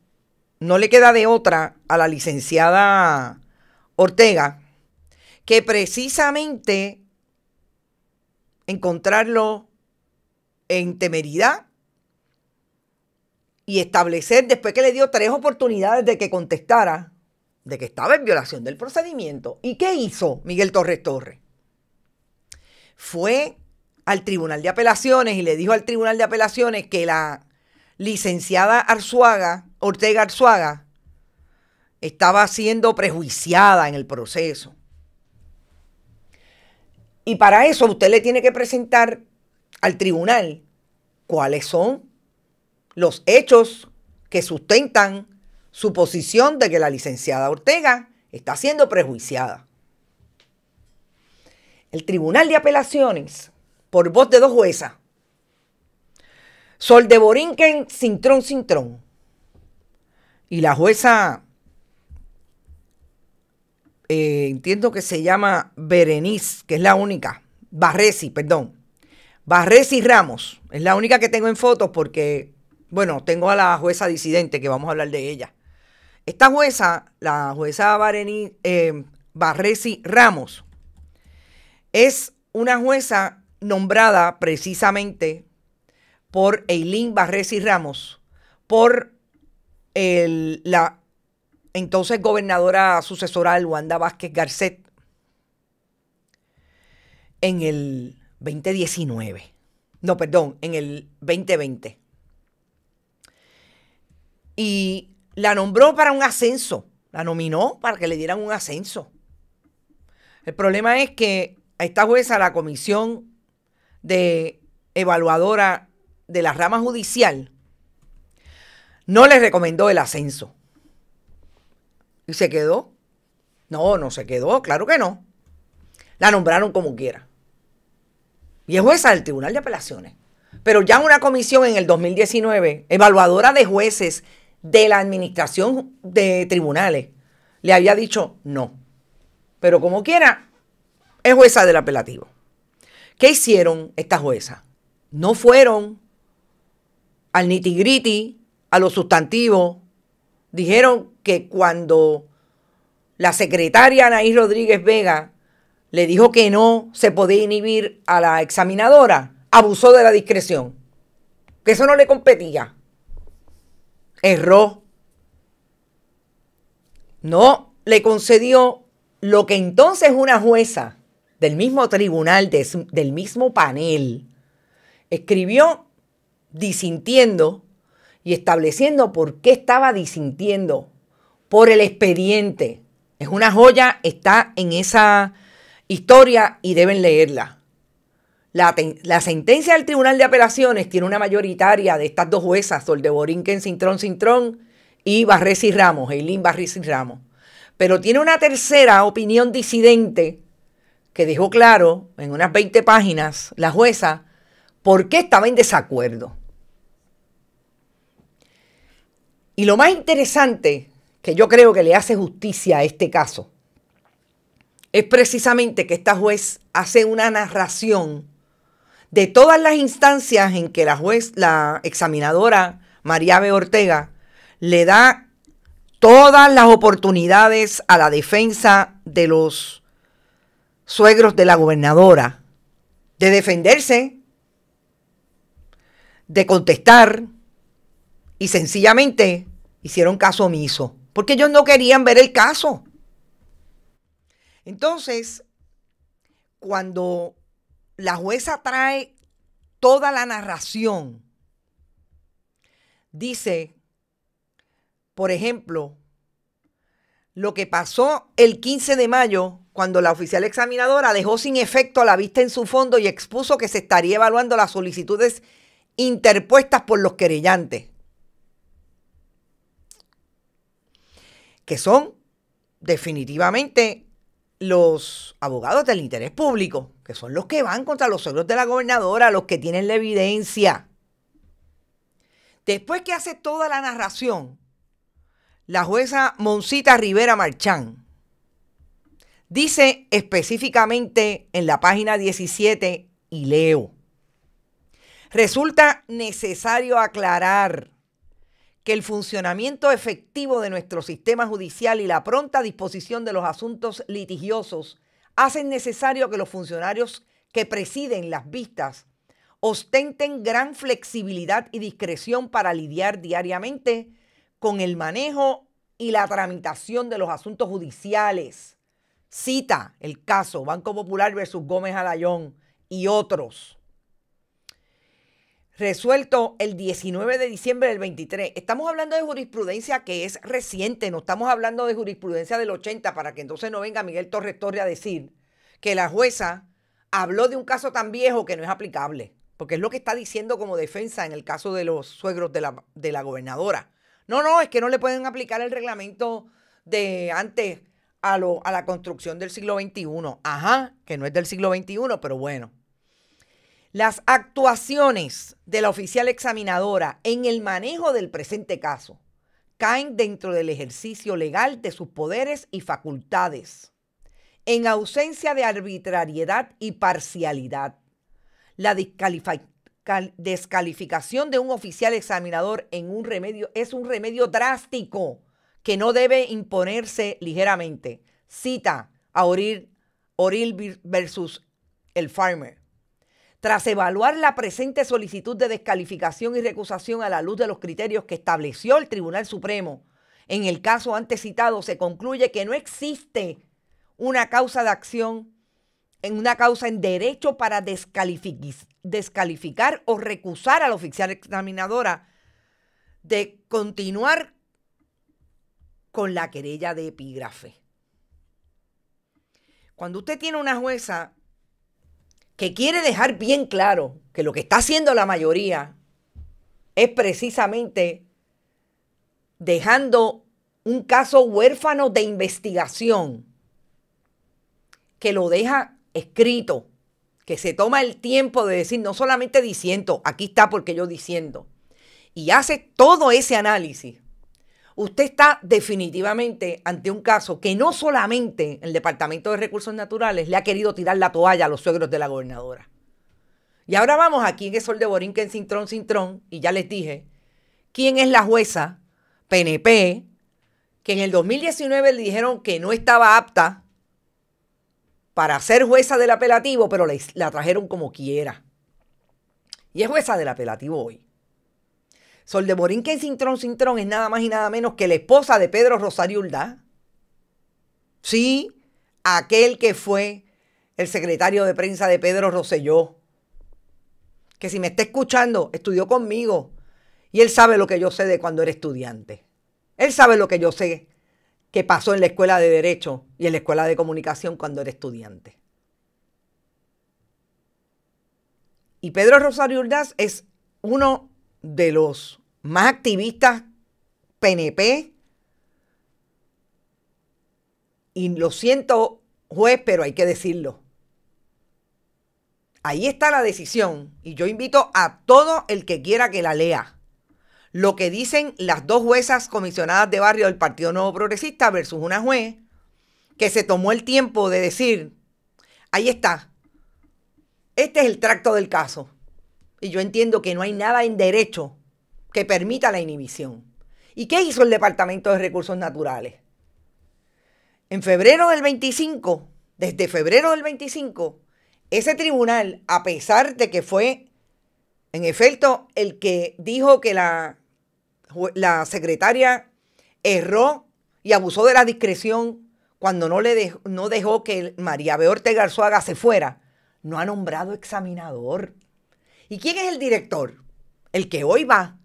Speaker 4: no le queda de otra a la licenciada Ortega que precisamente encontrarlo en temeridad y establecer, después que le dio 3 oportunidades de que contestara, de que estaba en violación del procedimiento. ¿Y qué hizo Miguel Torres Torres? Fue al Tribunal de Apelaciones y le dijo al Tribunal de Apelaciones que la licenciada Ortega Arzuaga, estaba siendo prejuiciada en el proceso. Y para eso usted le tiene que presentar al tribunal cuáles son los hechos que sustentan su posición de que la licenciada Ortega está siendo prejuiciada. El Tribunal de Apelaciones, por voz de 2 juezas, Sol de Borinquen Cintrón, y la jueza, entiendo que se llama Berenice, que es la única, Barresi Ramos, es la única que tengo en fotos porque, bueno, tengo a la jueza disidente que vamos a hablar de ella. Esta jueza, la jueza Barresi Ramos, es una jueza nombrada precisamente por Eileen Barresi Ramos, por la entonces gobernadora sucesoral Wanda Vázquez Garcet en el 2019. No, perdón, en el 2020. Y la nombró para un ascenso, la nominó para que le dieran un ascenso. El problema es que a esta jueza, la comisión de evaluadora de la rama judicial, no le recomendó el ascenso. ¿Y se quedó? No se quedó, claro que no. La nombraron como quiera. Y es jueza del Tribunal de Apelaciones. Pero ya una comisión en el 2019, evaluadora de jueces de la administración de tribunales, le había dicho no. Pero como quiera, es jueza del apelativo. ¿Qué hicieron estas juezas? No fueron al nitty-gritty, a los sustantivos. Dijeron que cuando la secretaria Anaí Rodríguez Vega le dijo que no se podía inhibir a la examinadora, abusó de la discreción, que eso no le competía. Erró. No le concedió lo que entonces una jueza del mismo tribunal, del mismo panel, escribió disintiendo y estableciendo por qué estaba disintiendo, por el expediente. Es una joya, está en esa historia y deben leerla. La sentencia del Tribunal de Apelaciones tiene una mayoritaria de estas 2 juezas, Sol de Borinquen Cintrón y Barresi Ramos, Eileen Barresi Ramos. Pero tiene una tercera opinión disidente que dejó claro en unas 20 páginas la jueza por qué estaba en desacuerdo. Y lo más interesante, que yo creo que le hace justicia a este caso, es precisamente que esta juez hace una narración de todas las instancias en que la examinadora María B. Ortega le da todas las oportunidades a la defensa de los suegros de la gobernadora de defenderse, de contestar Y sencillamente hicieron caso omiso, porque ellos no querían ver el caso. Entonces, cuando la jueza trae toda la narración, dice, por ejemplo, lo que pasó el 15 de mayo, cuando la oficial examinadora dejó sin efecto la vista en su fondo y expuso que se estaría evaluando las solicitudes interpuestas por los querellantes, que son definitivamente los abogados del interés público, que son los que van contra los suegros de la gobernadora, los que tienen la evidencia. Después que hace toda la narración, la jueza Monsita Rivera Marchán dice específicamente en la página 17, y leo: resulta necesario aclarar que el funcionamiento efectivo de nuestro sistema judicial y la pronta disposición de los asuntos litigiosos hacen necesario que los funcionarios que presiden las vistas ostenten gran flexibilidad y discreción para lidiar diariamente con el manejo y la tramitación de los asuntos judiciales. Cita el caso Banco Popular versus Gómez Alayón y otros. Resuelto el 19 de diciembre del 23. Estamos hablando de jurisprudencia que es reciente, no estamos hablando de jurisprudencia del 80, para que entonces no venga Miguel Torres Torres a decir que la jueza habló de un caso tan viejo que no es aplicable, porque es lo que está diciendo como defensa en el caso de los suegros de la gobernadora. No, es que no le pueden aplicar el reglamento de antes a la construcción del siglo XXI. Ajá, que no es del siglo XXI, pero bueno. Las actuaciones de la oficial examinadora en el manejo del presente caso caen dentro del ejercicio legal de sus poderes y facultades, en ausencia de arbitrariedad y parcialidad. La descalificación de un oficial examinador en un remedio es un remedio drástico que no debe imponerse ligeramente. Cita a Oril versus el Farmer. Tras evaluar la presente solicitud de descalificación y recusación a la luz de los criterios que estableció el Tribunal Supremo en el caso antes citado, se concluye que no existe una causa de acción en derecho para descalificar o recusar a la oficial examinadora de continuar con la querella de epígrafe. Cuando usted tiene una jueza que quiere dejar bien claro que lo que está haciendo la mayoría es precisamente dejando un caso huérfano de investigación, que lo deja escrito, que se toma el tiempo de decir, no solamente diciendo, aquí está porque yo diciendo, y hace todo ese análisis, usted está definitivamente ante un caso que no solamente el Departamento de Recursos Naturales le ha querido tirar la toalla a los suegros de la gobernadora. Y ahora vamos aquí en el Sol de Borinquen, Cintrón, y ya les dije quién es la jueza PNP que en el 2019 le dijeron que no estaba apta para ser jueza del apelativo, pero la trajeron como quiera. Y es jueza del apelativo hoy. Sol de Borinquen, Cintrón es nada más y nada menos que la esposa de Pedro Rosario Uldá. Sí, aquel que fue el secretario de prensa de Pedro Rosselló, que si me está escuchando, estudió conmigo y él sabe lo que yo sé de cuando era estudiante. Él sabe lo que yo sé que pasó en la Escuela de Derecho y en la Escuela de Comunicación cuando era estudiante. Y Pedro Rosario Uldá es uno de los más activistas PNP, y lo siento, juez, pero hay que decirlo. Ahí está la decisión, y yo invito a todo el que quiera que la lea. Lo que dicen las dos juezas comisionadas de barrio del Partido Nuevo Progresista versus una juez que se tomó el tiempo de decir, ahí está, este es el tracto del caso. Y yo entiendo que no hay nada en derecho que permita la inhibición. ¿Y qué hizo el Departamento de Recursos Naturales? En febrero del 25, desde febrero del 25, ese tribunal, a pesar de que fue, en efecto, el que dijo que la la secretaria erró y abusó de la discreción cuando no dejó que María B. Ortega Arzuaga se fuera. No ha nombrado examinador. ¿Y quién es el director? El que hoy va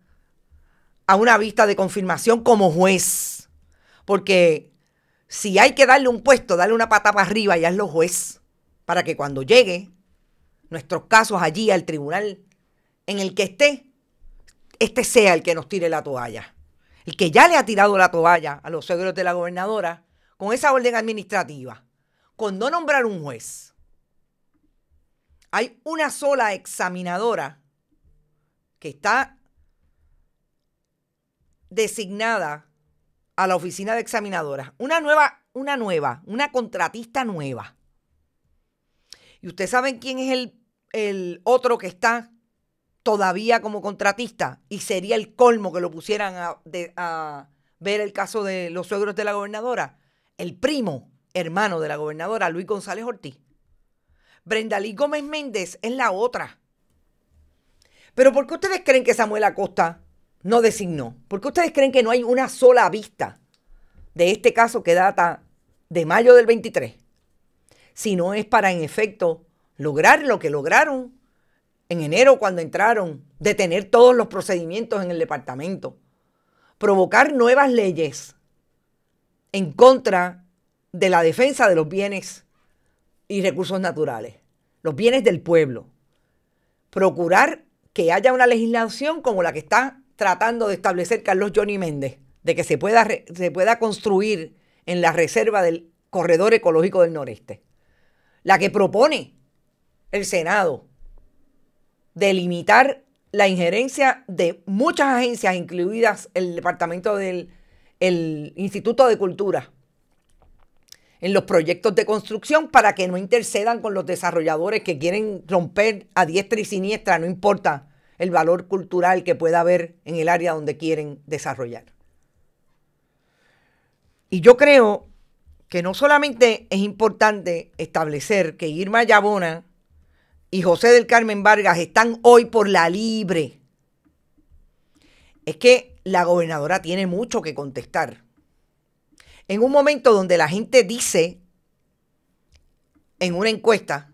Speaker 4: a una vista de confirmación como juez. Porque si hay que darle un puesto, darle una pata para arriba y hazlo juez. Para que cuando llegue nuestros casos allí al tribunal en el que esté, este sea el que nos tire la toalla. El que ya le ha tirado la toalla a los suegros de la gobernadora con esa orden administrativa, con no nombrar un juez. Hay una sola examinadora que está designada a la oficina de examinadoras. Una contratista nueva. ¿Y ustedes saben quién es el otro que está todavía como contratista? Y sería el colmo que lo pusieran a ver el caso de los suegros de la gobernadora. El primo hermano de la gobernadora, Luis González Ortiz. Brenda Liz Gómez Méndez es la otra. Pero ¿por qué ustedes creen que Samuel Acosta no designó? ¿Por qué ustedes creen que no hay una sola vista de este caso que data de mayo del 23? Si no es para, en efecto, lograr lo que lograron en enero cuando entraron, detener todos los procedimientos en el departamento, provocar nuevas leyes en contra de la defensa de los bienes y recursos naturales, los bienes del pueblo. Procurar que haya una legislación como la que está tratando de establecer Carlos Johnny Méndez, de que se pueda construir en la reserva del Corredor Ecológico del Noreste. La que propone el Senado de limitar la injerencia de muchas agencias, incluidas el departamento del Instituto de Cultura, en los proyectos de construcción para que no intercedan con los desarrolladores que quieren romper a diestra y siniestra, no importa el valor cultural que pueda haber en el área donde quieren desarrollar. Y yo creo que no solamente es importante establecer que Irma Yabona y José del Carmen Vargas están hoy por la libre, es que la gobernadora tiene mucho que contestar. En un momento donde la gente dice en una encuesta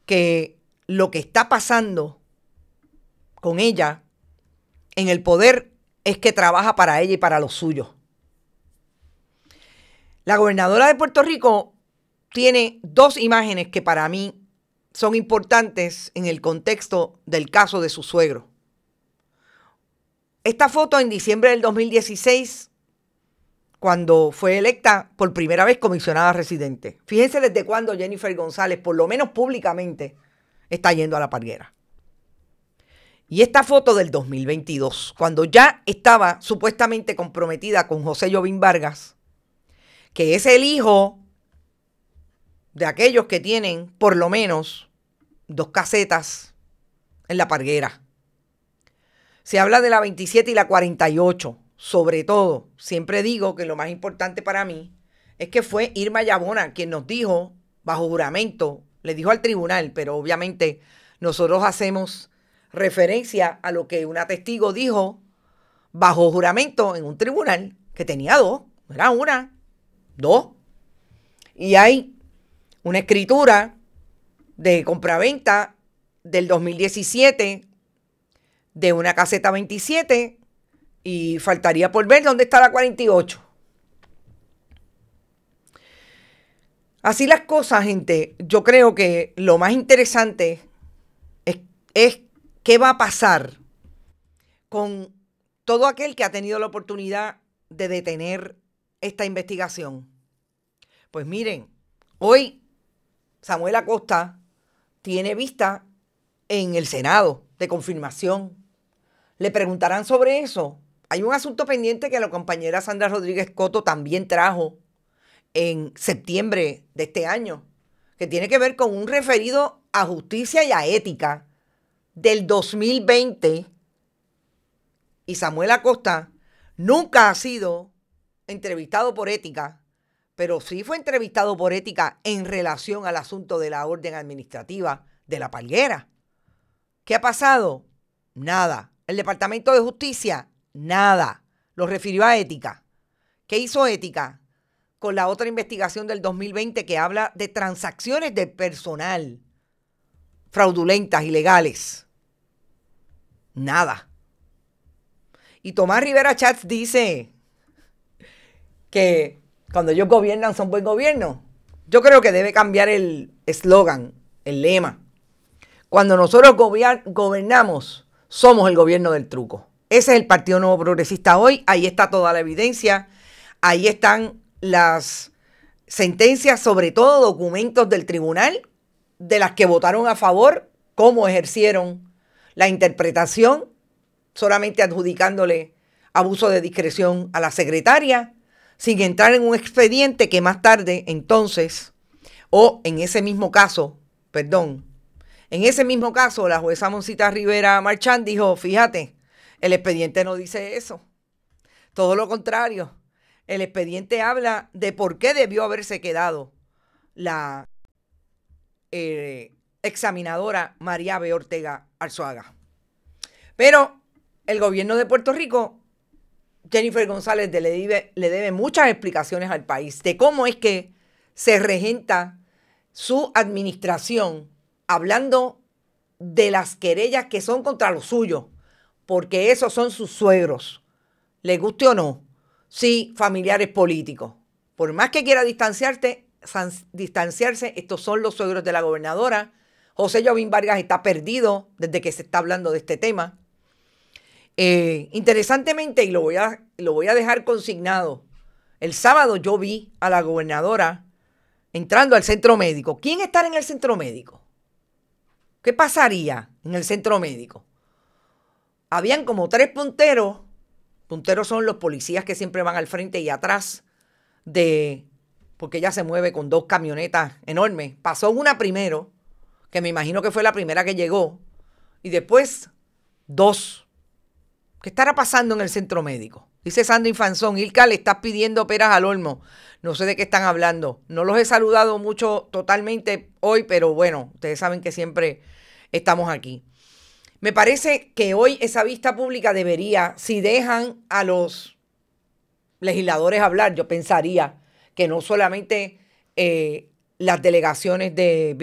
Speaker 4: que lo que está pasando con ella en el poder es que trabaja para ella y para los suyos. La gobernadora de Puerto Rico tiene dos imágenes que para mí son importantes en el contexto del caso de su suegro. Esta foto en diciembre del 2016, cuando fue electa por primera vez comisionada residente. Fíjense desde cuándo Jennifer González, por lo menos públicamente, está yendo a la Parguera. Y esta foto del 2022, cuando ya estaba supuestamente comprometida con José Jovín Vargas, que es el hijo de aquellos que tienen por lo menos 2 casetas en la Parguera. Se habla de la 27 y la 48. Sobre todo, siempre digo que lo más importante para mí es que fue Irma Yabona quien nos dijo, bajo juramento, le dijo al tribunal, pero obviamente nosotros hacemos referencia a lo que una testigo dijo bajo juramento en un tribunal, que tenía 2, no era una, 2. Y hay una escritura de compraventa del 2017 de una caseta 27 y faltaría por ver dónde está la 48. Así las cosas, gente. Yo creo que lo más interesante es qué va a pasar con todo aquel que ha tenido la oportunidad de detener esta investigación. Pues miren, hoy Samuel Acosta tiene vista en el Senado de confirmación. Le preguntarán sobre eso. Hay un asunto pendiente que la compañera Sandra Rodríguez Coto también trajo en septiembre de este año, que tiene que ver con un referido a justicia y a ética del 2020. Y Samuel Acosta nunca ha sido entrevistado por ética, pero sí fue entrevistado por ética en relación al asunto de la orden administrativa de la Parguera. ¿Qué ha pasado? Nada. El Departamento de Justicia, Nada. Lo refirió a Ética. ¿Qué hizo Ética con la otra investigación del 2020 que habla de transacciones de personal fraudulentas, ilegales? Nada. Y Tomás Rivera Chats dice que cuando ellos gobiernan son buen gobierno. Yo creo que debe cambiar el eslogan, el lema. Cuando nosotros gobernamos, somos el gobierno del truco. Ese es el Partido Nuevo Progresista hoy. Ahí está toda la evidencia. Ahí están las sentencias, sobre todo documentos del tribunal, de las que votaron a favor, cómo ejercieron la interpretación, solamente adjudicándole abuso de discreción a la secretaria, sin entrar en un expediente que más tarde, entonces, en ese mismo caso, la jueza Monsita Rivera Marchán dijo, fíjate, el expediente no dice eso. Todo lo contrario, el expediente habla de por qué debió haberse quedado la examinadora María B. Ortega Arzuaga. Pero el gobierno de Puerto Rico, Jennifer González, le debe muchas explicaciones al país de cómo es que se regenta su administración hablando de las querellas que son contra los suyos, porque esos son sus suegros, le guste o no, sí, familiares políticos. Por más que quiera distanciarse, estos son los suegros de la gobernadora. José Joaquín Vargas está perdido desde que se está hablando de este tema. Interesantemente, y lo voy a dejar consignado, el sábado yo vi a la gobernadora entrando al centro médico. ¿Quién estará en el centro médico? ¿Qué pasaría en el centro médico? Habían como 3 punteros. Punteros son los policías que siempre van al frente y atrás porque ella se mueve con 2 camionetas enormes. Pasó una primero, que me imagino que fue la primera que llegó, y después 2. ¿Qué estará pasando en el centro médico? Dice Sandro Infanzón, Ilka, le estás pidiendo peras al olmo. No sé de qué están hablando. No los he saludado mucho totalmente hoy, pero bueno, ustedes saben que siempre estamos aquí. Me parece que hoy esa vista pública debería, si dejan a los legisladores hablar, yo pensaría que no solamente las delegaciones de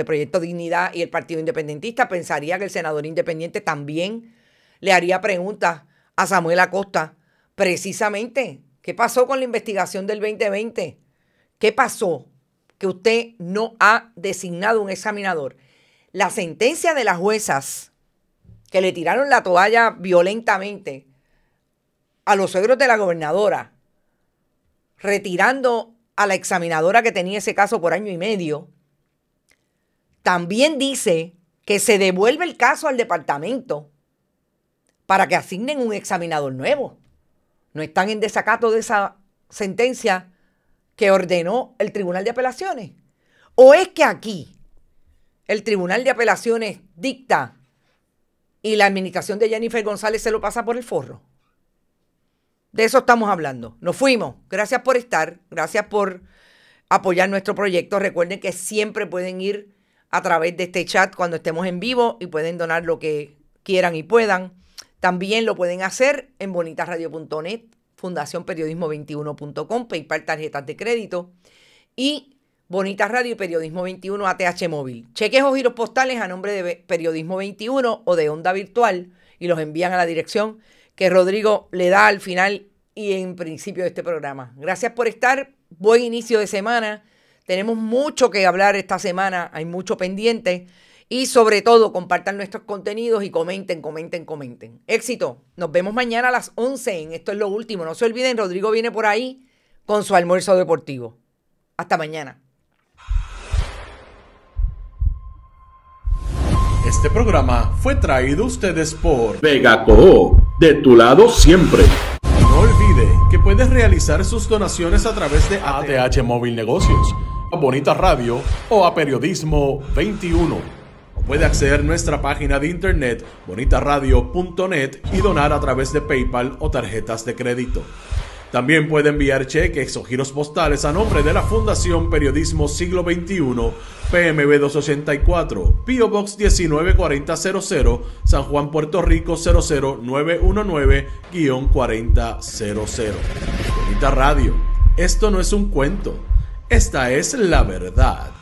Speaker 4: Proyecto Dignidad y el Partido Independentista, pensaría que el senador independiente también le haría preguntas a Samuel Acosta, precisamente, ¿qué pasó con la investigación del 2020? ¿Qué pasó? Que usted no ha designado un examinador. La sentencia de las juezas que le tiraron la toalla violentamente a los suegros de la gobernadora, retirando a la examinadora que tenía ese caso por 1 año y medio, también dice que se devuelve el caso al departamento para que asignen un examinador nuevo. No están en desacato de esa sentencia que ordenó el Tribunal de Apelaciones. ¿O es que aquí el Tribunal de Apelaciones dicta y la administración de Jennifer González se lo pasa por el forro? De eso estamos hablando. Nos fuimos. Gracias por estar. Gracias por apoyar nuestro proyecto. Recuerden que siempre pueden ir a través de este chat cuando estemos en vivo y pueden donar lo que quieran y puedan. También lo pueden hacer en bonitasradio.net, fundacionperiodismo21.com, PayPal, tarjetas de crédito y Bonitas Radio y Periodismo 21 ATH Móvil. Cheques o giros postales a nombre de Periodismo 21 o de Onda Virtual y los envían a la dirección que Rodrigo le da al final y en principio de este programa. Gracias por estar. Buen inicio de semana. Tenemos mucho que hablar esta semana. Hay mucho pendiente. Y sobre todo, compartan nuestros contenidos y comenten. Éxito. Nos vemos mañana a las 11 en Esto es lo Último. No se olviden, Rodrigo viene por ahí con su almuerzo deportivo. Hasta mañana.
Speaker 2: Este programa fue traído a ustedes por
Speaker 3: Vegaco, de tu lado siempre.
Speaker 2: No olvide que puedes realizar sus donaciones a través de
Speaker 3: ATH Móvil Negocios, a Bonita Radio o a Periodismo 21.
Speaker 2: Puede acceder a nuestra página de internet bonitasradio.net y donar a través de PayPal o tarjetas de crédito. También puede enviar cheques o giros postales a nombre de la Fundación Periodismo Siglo XXI, PMB 284, P.O. Box 194000, San Juan, Puerto Rico 00919-4000. Bonita Radio, esto no es un cuento, esta es la verdad.